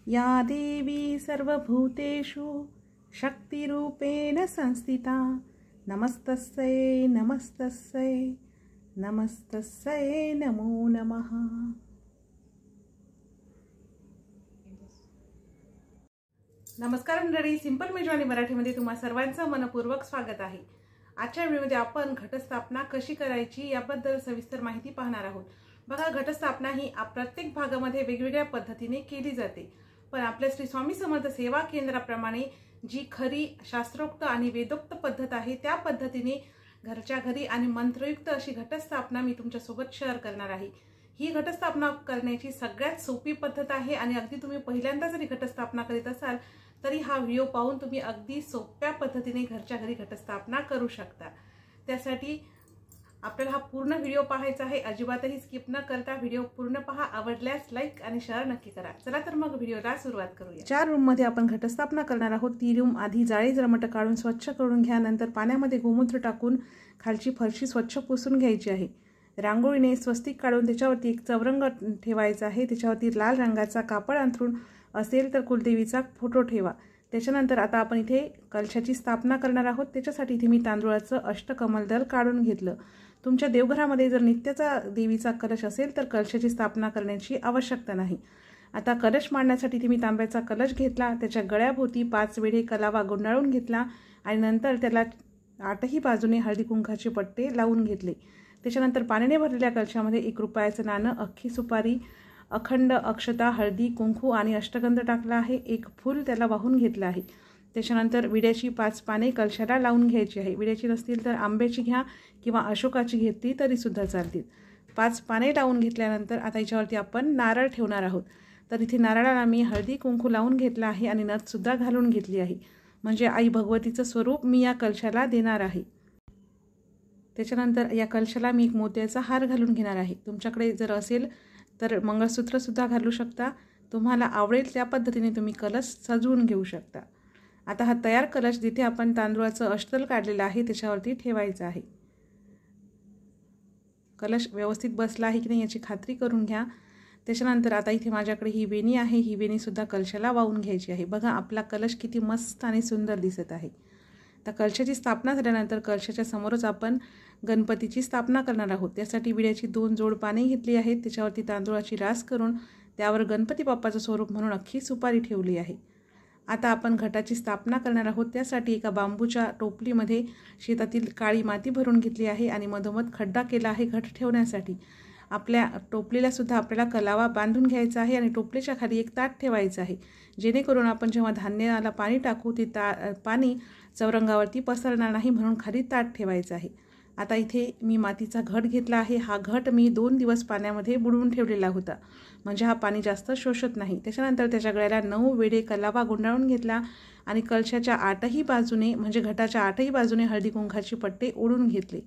या देवी सर्वभूतेषु शक्तिरूपेण संस्थिता नमस्तस्यै नमस्तस्यै नमस्तस्यै नमो नमः। नमस्कार मंडळी, सिंपल मेजवानी मराठीमध्ये तुम्हा सर्वांचं मनपूर्वक स्वागत आहे। आजच्या व्हिडिओमध्ये आपण घटस्थापना कशी करायची याबद्दल सविस्तर माहिती पाहणार आहोत। बघा, घटस्थापना ही प्रत्येक भागामध्ये वेगवेगळ्या पद्धतीने केली जाते, पण आपल्या श्री स्वामी समर्थ सेवा केंद्राप्रमाणे जी खरी शास्त्रोक्त आणि वेदोक्त पद्धत आहे त्या पद्धतीने घरच्या घरी आणि मंत्रयुक्त अशी घटस्थापना मी तुमच्या सोबत शेअर करणार आहे। ही घटस्थापना करण्याची सगळ्यात सोपी पद्धत आहे आणि अगदी तुम्ही पहिल्यांदा जरी घटस्थापना करीत असाल तरी हा व्हिडिओ पाहून तुम्ही अगदी सोप्या पद्धतीने घरच्या घरी घटस्थापना करू शकता। त्यासाठी आपल्याला हा पूर्ण व्हिडिओ पाहायचा आहे, अजिबातही स्किप न करता व्हिडिओ पूर्ण पहा। आवडल्यास लाईक आणि शेअर नक्की करा। चला तर मग व्हिडिओला सुरुवात करूया। 4 रूम मध्ये आपण घटस्थापना करणार आहोत। ती रूम आधी जाळी जरमट काढून स्वच्छ करून घ्या, नंतर पाण्यामध्ये गोमूत्र टाकून खालची फरशी स्वच्छ पुसून घ्यायची आहे। रांगोळीने स्वस्तिक काढून त्याच्यावरती एक चौरंग ठेवायचा आहे, त्याच्यावरती लाल रंगाचा कापड अंथरून असेल तर कुलदेवीचा फोटो ठेवा। त्याच्यानंतर आता आपण इथे कलशाची स्थापना करणार आहोत। त्याच्यासाठी इथे मी तांदूळाचं अष्टकमलदल काढून घेतलं। तुमच्या देवघरामध्ये जर नित्याचा देवीचा कलश असेल तर कलशाची स्थापना करण्याची आवश्यकता नाही। आता कलश मांडण्यासाठी इथे मी तांब्याचा कलश घेतला, त्याच्या गळ्याभोवती 5 वेढे कलावा गुंडाळून घेतला आणि नंतर त्याला 8ही बाजूने हळदी कुंकाचे पट्टे लावून घेतले। त्याच्यानंतर पाण्याने भरलेल्या कलशामध्ये 1 रुपयाचं नाणं, अख्खी सुपारी, अखंड अक्षता, हळदी कुंकू आणि अष्टगंध टाकला आहे। 1 फूल त्याला वाहून घेतलं आहे। त्याच्यानंतर विड्याची 5 पाने कलशाला लावून घ्यायची आहे। विड्याची नसतील तर आंब्याची घ्या किंवा अशोकाची घेतली तरी सुद्धा चालतील। 5 पाने लावून घेतल्यानंतर आता याच्यावरती आपण नारळ ठेवणार आहोत। तर इथे नारळाला मी हळदी कुंकू लावून घेतला आहे आणि नथ सुद्धा घालून घेतली आहे, म्हणजे आई भगवतीचं स्वरूप मी या कलशाला देणार आहे। त्याच्यानंतर या कलशाला मी एक मोत्याचा हार घालून घेणार आहे। तुमच्याकडे जर असेल तर मंगळसूत्र सुद्धा घालू शकता, तुम्हाला आवडेल त्या पद्धतीने तुम्ही कलश सजवून घेऊ शकता। आता हा तयार कलश जिथे आपण तांदूळाचं अष्टदल काढलेलं आहे त्याच्यावरती ठेवायचा आहे। कलश व्यवस्थित बसला आहे की नाही याची खात्री करून घ्या। त्याच्यानंतर आता इथे माझ्याकडे ही वेणी आहे, ही वेणी सुद्धा कलशाला वाहून घ्यायची आहे। बघा, आपला कलश किती मस्त आणि सुंदर दिसत आहे। आता कलशाची स्थापना झाल्यानंतर कलशाच्या समोरच आपण गणपतीची स्थापना करणार आहोत। त्यासाठी विड्याची 2 जोड पाने घेतली आहेत, त्याच्यावरती तांदूळाची रास करून त्यावर गणपती बाप्पाचं स्वरूप म्हणून अख्खी सुपारी ठेवली आहे। आता आपण घटाची स्थापना करणार आहोत। त्यासाठी एका बांबूच्या टोपलीमध्ये शेतातील काळी माती भरून घेतली आहे आणि मधोमध खड्डा केला आहे घट ठेवण्यासाठी। आपल्या टोपलीला सुद्धा आपल्याला कलावा बांधून घ्यायचा आहे आणि टोपलीच्या खाली एक ताट ठेवायचं आहे, जेणेकरून आपण जेव्हा धान्याला पाणी टाकू ते पाणी चौरंगावरती पसरणार नाही, म्हणून खाली ताट ठेवायचं आहे। आता इथे मी मातीचा घट घेतला आहे। हा घट मी 2 दिवस पाण्यामध्ये बुडवून ठेवलेला होता, म्हणजे हा पाणी जास्त शोषत नाही। त्याच्यानंतर त्याच्या गळ्याला 9 वेढे कलावा गुंडाळून घेतला आणि कलशाच्या 8ही बाजूने म्हणजे घटाच्या 8ही बाजूने हळदी कुंकाचे पट्टे ओढून घेतले।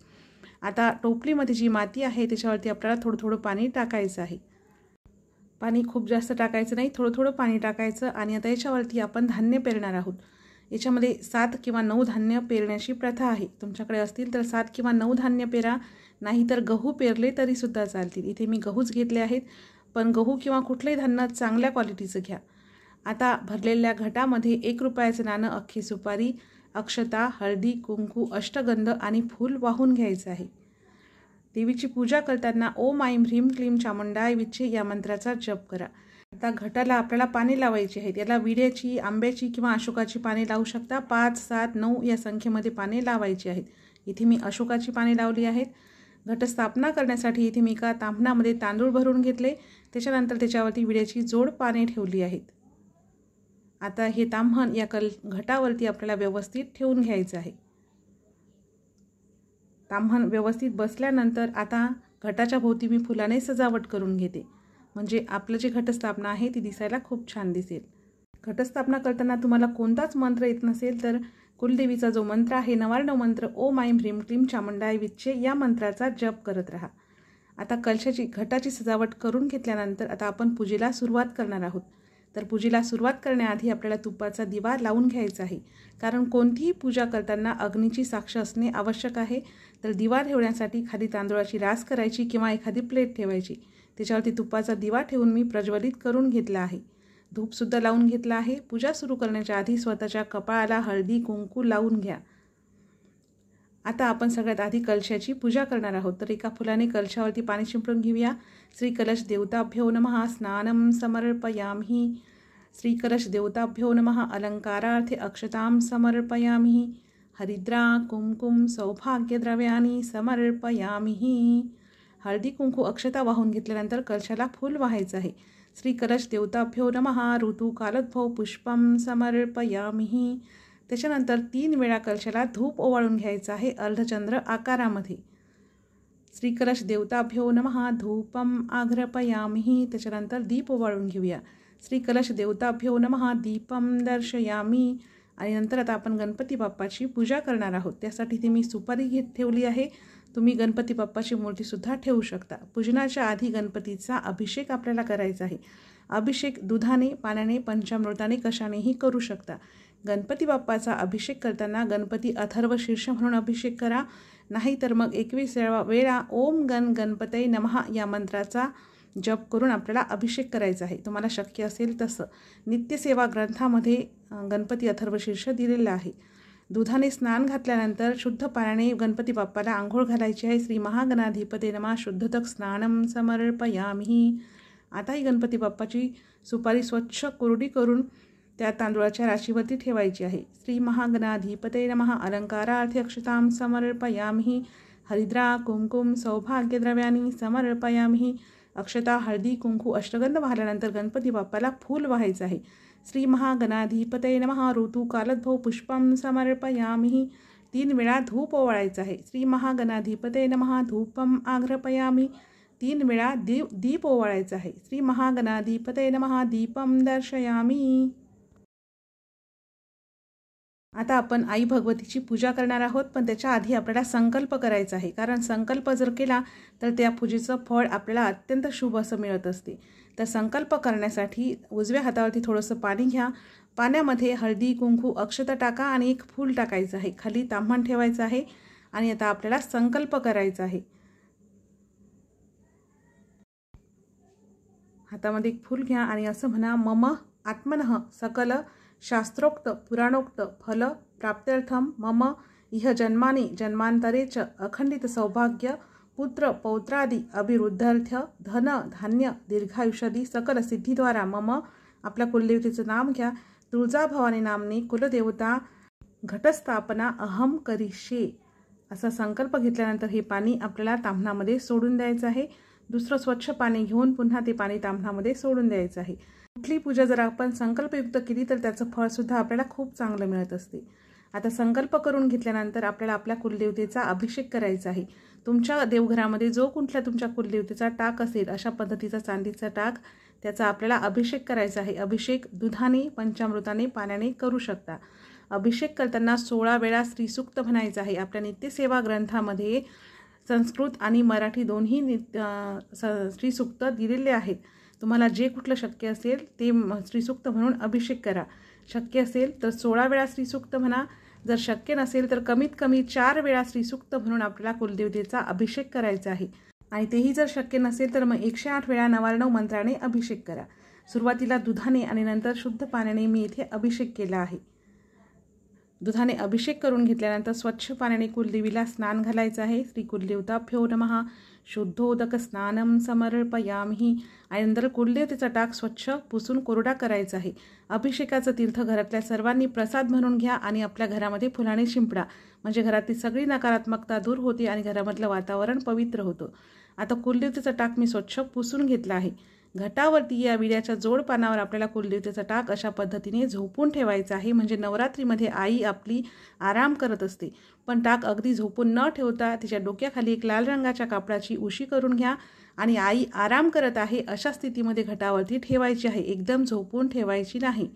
आता टोपलीमध्ये जी माती आहे त्याच्यावरती आपल्याला थोडं थोडं पाणी टाकायचं आहे। पाणी खूप जास्त टाकायचं नाही, थोडं थोडं पाणी टाकायचं आणि आता याच्यावरती आपण धान्य पेरणार आहोत। याच्यामध्ये 7 किंवा 9 धान्य पेरण्याची प्रथा आहे। तुमच्याकडे असतील तर 7 किंवा 9 धान्य पेरा, नाहीतर गहू पेरले तरी सुद्धा चालतील। इथे मी गहूच घेतले आहेत, पण गहू किंवा कुठलंही धान्य चांगल्या क्वालिटीचं घ्या। आता भरलेल्या घटामध्ये 1 रुपयाचं नाणं, अख्खी सुपारी, अक्षता, हळदी कुंकू, अष्टगंध आणि फूल वाहून घ्यायचं आहे। देवीची पूजा करताना ओम ऐं ह्रीं क्लीं चामुंडाय विच्चे या मंत्राचा जप करा। आता घटाला आपल्याला पाने लावायची आहेत। याला विड्याची, आंब्याची किंवा अशोकाची पाने लावू शकता। 5, 7, 9 या संख्येमध्ये पाने लावायची आहेत। इथे मी अशोकाची पाने लावली आहेत। घटस्थापना करण्यासाठी इथे मी एका तांबणामध्ये तांदूळ भरून घेतले, त्याच्यानंतर त्याच्यावरती विड्याची जोड पाने ठेवली आहेत। आता हे ताम्हण या घटावरती आपल्याला व्यवस्थित ठेवून घ्यायचं आहे। ताम्हण व्यवस्थित बसल्यानंतर आता घटाच्या भोवती मी फुलाने सजावट करून घेते, म्हणजे आपलं जे घटस्थापना आहे ती दिसायला खूप छान दिसेल। घटस्थापना करताना तुम्हाला कोणताच मंत्र येत नसेल तर कुलदेवीचा जो मंत्र आहे 99 मंत्र ओम ऐं ह्रीं क्लीं चामुंडाय विच्चे या मंत्राचा जप करत राहा। आता घटाची सजावट करून घेतल्यानंतर आता आपण पूजेला सुरुवात करणार आहोत। तर पूजेला सुरुवात करण्याआधी आपल्याला तुपाचा दिवा लावून घ्यायचा आहे, कारण कोणतीही पूजा करताना अग्नीची साक्ष असणे आवश्यक आहे। तर दिवा ठेवण्यासाठी खाली तांदूळाची रास करायची किंवा एखादी प्लेट ठेवायची, त्याच्यावरती तुपाचा दिवा ठेवून मी प्रज्वलित करून घेतला आहे। धूपसुद्धा लावून घेतला आहे। पूजा सुरू करण्याच्या आधी स्वतःच्या कपाळाला हळदी कुंकू लावून घ्या। आता आपण सगळ्यात आधी कलशाची पूजा करणार आहोत। तर एका फुलाने कलशावरती पाणी शिंपडून घेऊया। श्री कलश देवताभ्यो नमः स्नानं समर्पयामि। श्री कलश देवताभ्यो नमः अलंकारार्थे अक्षतां समर्पयामि। हरिद्रा कुंकुम सौभाग्यद्रव्यानि समर्पयामि। हळदी कुंकू अक्षता वाहून घेतल्यानंतर कलशाला फूल वाहायचं आहे। श्री कलश देवताभ्यो नमः ऋतुकालोद्भव पुष्पं समर्पयामि। त्याच्यानंतर 3 वेळा कलशाला धूप ओवाळून घ्यायचं आहे अर्धचंद्र आकारामध्ये। श्री कलश देवताभ्यो नमः धूपम आघ्रापयामि। त्याच्यानंतर दीप ओवाळून घेऊया। श्री कलश देवताभ्यो नमः दीपम दर्शयामि। आणि नंतर आता आपण गणपती बाप्पाची पूजा करणार आहोत। त्यासाठी ती मी सुपारी ठेवली आहे। तुम्ही गणपती बाप्पाची मूर्तीसुद्धा ठेवू शकता। पूजनाच्या आधी गणपतीचा अभिषेक आपल्याला करायचा आहे। अभिषेक दुधाने, पाण्याने, पंचामृताने कशानेही करू शकता। गणपती बाप्पाचा अभिषेक करताना गणपती अथर्व शीर्ष म्हणून अभिषेक करा, नाहीतर मग 21 वेळा ओम गण गणपतये नमः या मंत्राचा जप करून आपल्याला अभिषेक करायचा आहे। तुम्हाला शक्य असेल तसं। नित्यसेवा ग्रंथामध्ये गणपती अथर्व शीर्ष दिलेला आहे। दुधाने स्नान घातल्यानंतर शुद्ध पाण्याने गणपती बाप्पाला आंघोळ घालायची आहे। श्री महागणाधिपते नमः शुद्धतक स्नानं समर्पयामि। आता ही गणपती बाप्पाची सुपारी स्वच्छ कोरडी करून त्या तांदूळाच्या राशीवरती ठेवायची आहे। श्री महागणाधिपते नमः अलंकारार्थे अक्षतां समर्पयामि। हरिद्रा कुंकुम सौभाग्यद्रव्यानि समर्पयामि। अक्षता, हळदी, कुंकू, अष्टगंध वाहिल्यानंतर गणपती बाप्पाला फूल वाहायचं आहे। श्री महागणाधिपतये नमः ऋतुकालोद्भव पुष्पं समर्पयामि। 3 वेळा धूप ओवाळायचं आहे। श्री महागणाधिपतये नमः धूपम आघ्रापयामि। 3 वेळा दीप ओवाळायचं आहे। श्री महागणाधिपतये नमः दीपम दर्शयामि। आता आपण आई भगवतीची पूजा करणार आहोत, पण त्याच्या आधी आपल्याला संकल्प करायचा आहे। कारण संकल्प जर केला तर त्या पूजेचं फळ आपल्याला अत्यंत शुभ असं मिळत असते। तर संकल्प करण्यासाठी उजव्या हातावरती थोडंसं पाणी घ्या। पाण्यामध्ये हळदी कुंकू अक्षता टाका आणि एक फूल टाकायचं आहे। खाली ताम्हण ठेवायचं आहे आणि आता आपल्याला संकल्प करायचा आहे। हातामध्ये एक फूल घ्या आणि असं म्हणा, मम आत्मनः सकल शास्त्रोक्त पुराणोक्त फल प्राप्त्यर्थम मम इह जन्मानि जन्मांतरे च अखंडित सौभाग्य पुत्र पौत्रादि अभिवृद्ध्यर्थ धन धान्य दीर्घायुष्यादी सकल सिद्धीद्वारा मम। आपल्या कुलदेवतेचं नाम घ्या। तुळजाभवानी नामने कुलदेवता घटस्थापना अहम करिष्ये असा संकल्प घेतल्यानंतर हे पाणी आपल्याला ताम्हणामध्ये सोडून द्यायचं आहे। दुसरं स्वच्छ पाणी घेऊन पुन्हा ते पाणी ताम्हणामध्ये सोडून द्यायचं आहे। कुठली पूजा जर आपण संकल्पयुक्त केली तर त्याचं फळसुद्धा आपल्याला खूप चांगलं मिळत असते। आता संकल्प करून घेतल्यानंतर आपल्याला आपल्या कुलदेवतेचा अभिषेक करायचा आहे। तुमच्या देवघरामध्ये जो कुठल्या तुमच्या कुलदेवतेचा टाक असेल, अशा पद्धतीचा चांदीचा टाक, त्याचा आपल्याला अभिषेक करायचा आहे। अभिषेक दुधाने, पंचामृताने, पाण्याने करू शकता। अभिषेक करताना 16 वेळा श्रीसूक्त म्हणायचं आहे। आपल्या नित्यसेवा ग्रंथामध्ये संस्कृत आणि मराठी दोन्ही श्रीसूक्त दिलेले आहेत। तुम्हाला जे कुठलं शक्य असेल ते श्रीसूक्त म्हणून अभिषेक करा। शक्य असेल तर 16 वेळा श्रीसूक्त म्हणा। जर शक्य नसेल तर कमीत कमी 4 वेळा श्रीसूक्त म्हणून आपल्याला कुलदेवतेचा अभिषेक करायचा आहे। आणि तेही जर शक्य नसेल तर मग 108 वेळा 99 मंत्राने अभिषेक करा। सुरुवातीला दुधाने आणि नंतर शुद्ध पाण्याने मी इथे अभिषेक केला आहे। दुधाने अभिषेक करून घेतल्यानंतर स्वच्छ पाण्याने कुलदेवीला स्नान घालायचं आहे। श्री कुलदेवताभ्यो नमः शुद्धोदक स्नानं समर्पयामि। आणि नंतर कुलदेवतेचा टाक स्वच्छ पुसून कोरडा करायचा आहे। अभिषेकाचं तीर्थ घरातल्या सर्वांनी प्रसाद म्हणून घ्या आणि आपल्या घरामध्ये फुलाने शिंपडा, म्हणजे घरातली सगळी नकारात्मकता दूर होते आणि घरामधलं वातावरण पवित्र होतं। आता कुलदेवतेचा टाक मी स्वच्छ पुसून घेतला आहे। घटावरती या विड्याच्या जोड पानावर आपल्याला कुलदेवतेचा टाक अशा पद्धतीने झोपून ठेवायचा आहे। म्हणजे नवरात्रीमध्ये आई आपली आराम करत असते, पण टाक अगदी झोपून न ठेवता तिच्या डोक्याखाली एक लाल रंगाच्या कापडाची उशी करून घ्या आणि आई आराम करत आहे अशा स्थितीमध्ये घटावरती ठेवायची आहे। एकदम झोपून ठेवायची नाही।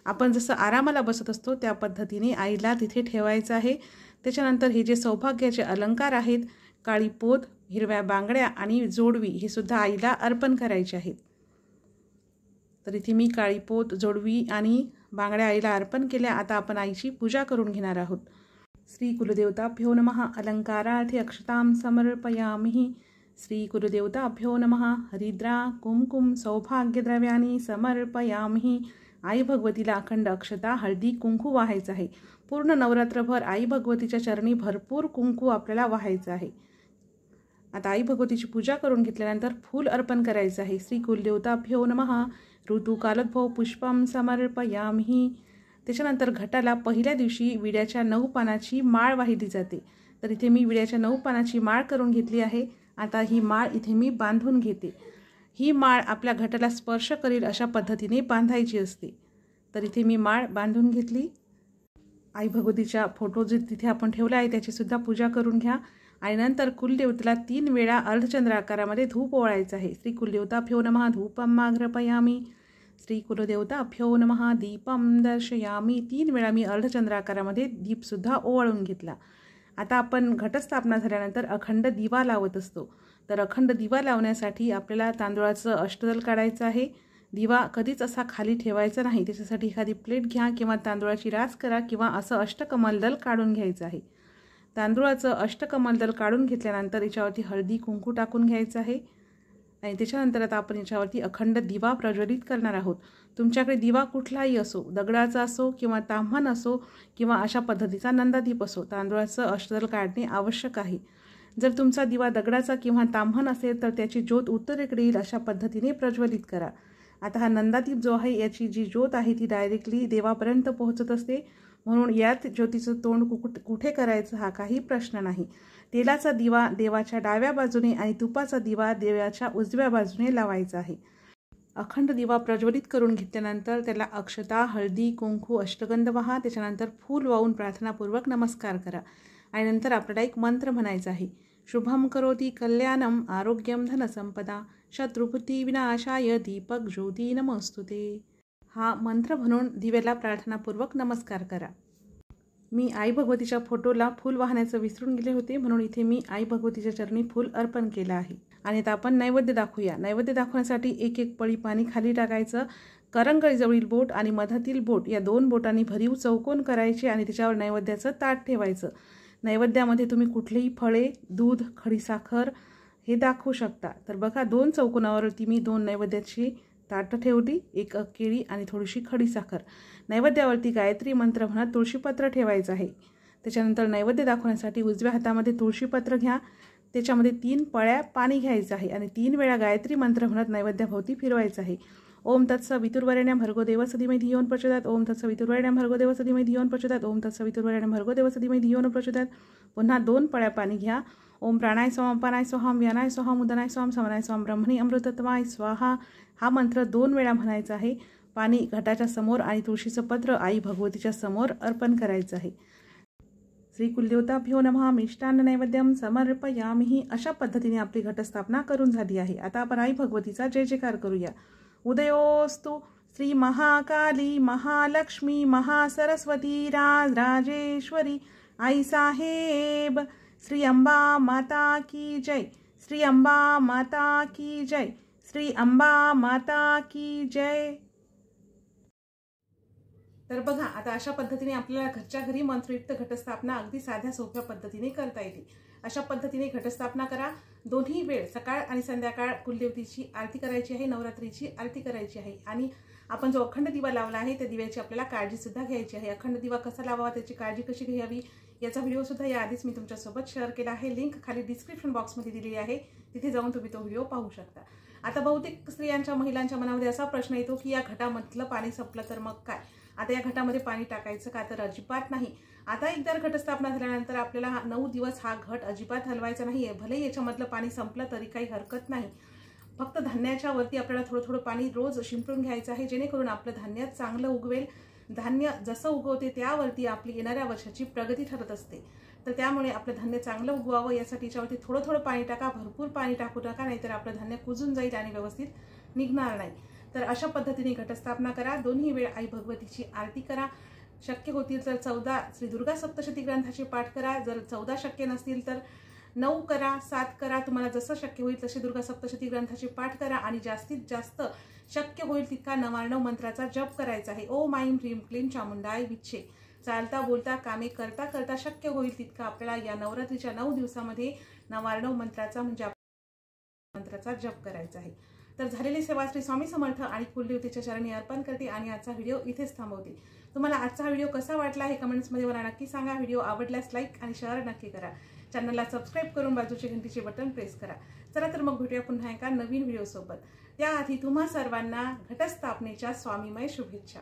आपण जसं आरामाला बसत असतो त्या पद्धतीने आईला तिथे ठेवायचं आहे। त्याच्यानंतर हे जे सौभाग्याचे अलंकार आहेत, काळी पोत, हिरव्या बांगड्या आणि जोडवी, हे सुद्धा आईला अर्पण करायचे आहेत। तर इथे मी काळी पोत, जोडवी आणि बांगड्या आईला अर्पण केल्या। आता आपण आईची पूजा करून घेणार आहोत। श्री कुलदेवताभ्यो नमः अलंकारार्थे अक्षतां समर्पयामि। श्री गुरुदेवताभ्यो नमः। हरिद्रा कुमकुम सौभाग्यद्रव्यानी समर्पयामि। आई भगवतीला अखंड अक्षता हळदी कुंकू वाहायचं आहे। पूर्ण नवरात्रभर आई भगवतीच्या चरणी भरपूर कुंकू आपल्याला वाहायचं आहे। आता आई भगवतीची पूजा करून घेतल्यानंतर फूल अर्पण करायचं आहे। श्री कुलदेवताभ्यो नमः। ऋतुकालोद्भव पुष्पम समर्पयामि। त्याच्यानंतर घटाला पहिल्या दिवशी विड्याच्या 9 पानाची माळ वाहिली जाते। तर इथे मी विड्याच्या 9 पानाची माळ करून घेतली आहे। आता ही माळ इथे मी बांधून घेते। ही माळ आपल्या घटाला स्पर्श करेल अशा पद्धतीने बांधायची असते। तर इथे मी माळ बांधून घेतली। आई भगवतीचा फोटो जो तिथे आपण ठेवला आहे त्याची सुद्धा पूजा करून घ्या आणि नंतर कुलदेवतेला 3 वेळा अर्धचंद्र आकारामध्ये धूप ओवाळायचं आहे। श्री कुलदेवताभ्यो नमः धूपम आघ्रापयामि। श्री कुलदेवताभ्यो नमः दीपम दर्शयामि। 3 वेळा मी अर्धचंद्र आकारामध्ये दीप सुद्धा ओवाळून घेतला। आता आपण घटस्थापना झाल्यानंतर अखंड दिवा लावत असतो। तर अखंड दिवा लावण्यासाठी आपल्याला तांदूळाचं अष्टदल काढायचं आहे। दिवा कधीच असा खाली ठेवायचा नाही। त्याच्यासाठी एखादी प्लेट घ्या किंवा तांदूळाची रास करा किंवा असं अष्टकमलदल काढून घ्यायचं आहे। तांदूळाचं अष्टकमलदल काढून घेतल्यानंतर याच्यावरती हळदी कुंकू टाकून घ्यायचं आहे आणि त्याच्यानंतर आता आपण याच्यावरती अखंड दिवा प्रज्वलित करणार आहोत। तुमच्याकडे दिवा कुठलाही असो, दगडाचा असो किंवा ताम्हण असो किंवा अशा पद्धतीचा नंदादीप असो, तांदूळाचं अष्टदल काढणे आवश्यक आहे। जर तुमचा दिवा दगडाचा किंवा ताम्हण असेल तर त्याची ज्योत उत्तरेकडे येईल अशा पद्धतीने प्रज्वलित करा। आता हा नंदादीप जो आहे याची जी ज्योत आहे ती डायरेक्टली देवापर्यंत पोहोचत असते, म्हणून यात ज्योतीचं तोंड कुठे करायचं हा काही प्रश्न नाही। तेलाचा दिवा देवाच्या डाव्या बाजूने आणि तुपाचा दिवा देवाच्या उजव्या बाजूने लावायचा आहे। अखंड दिवा प्रज्वलित करून घेतल्यानंतर त्याला अक्षता हळदी कुंकू अष्टगंध वाहा। त्याच्यानंतर फूल वाहून प्रार्थनापूर्वक नमस्कार करा आणि नंतर आपल्याला एक मंत्र म्हणायचा आहे। शुभम करोति कल्याणम आरोग्यम धनसंपदा शत्रुबुद्धी विनाशाय दीपक ज्योती नमस्तुते। हा मंत्र म्हणून दिव्याला प्रार्थनापूर्वक नमस्कार करा। मी आई भगवतीच्या फोटोला फूल वाहण्याचं विसरून गेले होते, म्हणून इथे मी आई भगवतीच्या चरणी फूल अर्पण केलं आहे। आणि आता आपण नैवेद्य दाखवूया। नैवेद्य दाखवण्यासाठी एक पळी पाणी खाली टाकायचं। करंगळीजवळील बोट आणि मधातील बोट या 2 बोटांनी भरीव चौकोन करायचे आणि त्याच्यावर नैवेद्याचं ताट ठेवायचं। नैवेद्यामध्ये तुम्ही कुठलीही फळे, दूध, खडीसाखर हे दाखवू शकता। तर बघा 2 चौकोनावरती मी 2 नैवेद्याची ताटं ठेवली, एक केळी आणि थोडीशी खडीसाखर। नैवेद्यावरती गायत्री मंत्र म्हणत तुळशीपत्र ठेवायचं आहे। त्याच्यानंतर नैवेद्य दाखवण्यासाठी उजव्या हातामध्ये तुळशीपत्र घ्या, त्याच्यामध्ये 3 पळ्या पाणी घ्यायचं आहे आणि 3 वेळा गायत्री मंत्र म्हणत नैवेद्याभोवती फिरवायचं आहे। ओम तत्सवितुर्वरेण्यं भर्गो देवस्य धीमहि धियो न प्रचोदयात्। ओम तत्सवितुर्वरेण्यं भर्गो देवस्य धीमहि धियो न प्रचोदयात्। ओम तत्सवितुर्वरेण्यं भर्गो देवस्य धीमहि धियो न प्रचोदयात्। पुन्हा 2 पळ्या पाणी घ्या। ओम प्राणाय स्वाम अपानाय स्वाहाम व्यानाय स्वाहाम उदनाय स्वाम समनाय स्वाम ब्रह्मणी अमृतत्वाय स्वाहा। हा मंत्र 2 वेळा म्हणायचा आहे। पाणी घटाच्या समोर आणि तुळशीचं पत्र आई भगवतीच्या समोर अर्पण करायचं आहे। श्री कुलदेवताभ्यो नमः मिष्टान्न नैवेद्यम समर्पयामि। अशा पद्धतीने आपली घटस्थापना करून झाली आहे। आता आपण आई भगवतीचा जय जयकार करूया। उदयोस्तु श्री महाकाली महालक्ष्मी महासरस्वती राजेश्वरी आई साहेब। श्री अंबा माता की जय। श्री अंबा माता की जय। श्री अंबा माता की जय। तर बघा आता अशा पद्धतीने आपल्याला घरच्या घरी मंत्रयुक्त घटस्थापना अगदी साध्या सोप्या पद्धतीने करता येते। अशा पद्धतीने घटस्थापना करा। दोन्ही वेळ सकाळ आणि संध्याकाळ कुलदेवतेची आरती करायची आहे, नवरात्रीची आरती करायची आहे आणि आपण जो अखंड दिवा लावला आहे त्या दिव्याची आपल्याला काळजी सुद्धा घ्यायची आहे। अखंड दिवा कसा लावावा, त्याची काळजी कशी घ्यावी याचा व्हिडिओ सुद्धा याआधीच मी तुमच्यासोबत शेअर केला आहे। लिंक खाली डिस्क्रिप्शन बॉक्समध्ये दिलेली आहे, तिथे जाऊन तुम्ही तो व्हिडिओ पाहू शकता। आता बहुतेक स्त्रियांच्या महिलांच्या मनामध्ये असा प्रश्न येतो की या घटामधलं पाणी संपलं तर मग काय, आता या घटामध्ये पाणी टाकायचं का? तर अजिबात नाही। आता एकदा घटस्थापना झाल्यानंतर आपल्याला 9 दिवस हा घट अजिबात हलवायचा नाहीये। भले याच्यामधलं पाणी संपलं तरी काही हरकत नाही। फक्त धान्याच्या वरती आपल्याला थोडं थोडं पाणी रोज शिंपडून घ्यायचं आहे, जेणेकरून आपलं धान्य चांगलं उगवेल। धान्य जसं उगवते त्यावरती आपली येणाऱ्या वर्षाची प्रगती ठरत असते। तर त्यामुळे आपलं धान्य चांगलं उगवावं यासाठी याच्यावरती थोडं थोडं पाणी टाका, भरपूर पाणी टाकू नका, नाहीतर आपलं धान्य कुजून जाईल आणि व्यवस्थित निघणार नाही। तर अशा पद्धतीने घटस्थापना करा। दोन्ही वेळ आई भगवतीची आरती करा। शक्य होतील तर 14 श्री दुर्गा सप्तशती ग्रंथाचे पाठ करा। जर 14 शक्य नसतील तर 9 करा, 7 करा, तुम्हाला जसं शक्य होईल तसे दुर्गा सप्तशती ग्रंथाचे पाठ करा आणि जास्तीत जास्त शक्य होईल तितका 99 मंत्राचा जप करायचा आहे। ओम ऐं ह्रीं क्लीं चामुंडाय विच्छे। चालता बोलता कामे करता करता शक्य होईल तितका आपल्याला या नवरात्रीच्या 9 दिवसामध्ये 99 मंत्राचा म्हणजे मंत्राचा जप करायचा आहे। तर झालेली सेवा श्री स्वामी समर्थ आणि कुलदेवतेच्या चरणी अर्पण करते आणि आजचा व्हिडिओ इथेच थांबवते। तुम्हाला आजचा व्हिडिओ कसा वाटला हे कमेंट्समध्ये मला नक्की सांगा। व्हिडिओ आवडल्यास लाईक आणि शेअर नक्की करा। चॅनलला सबस्क्राईब करून बाजूचे घंटीचे बटन प्रेस करा। चला तर मग भेटूया पुन्हा एका नवीन व्हिडिओ सोबत। त्याआधी तुम्हा सर्वांना घटस्थापनेच्या स्वामीमय शुभेच्छा।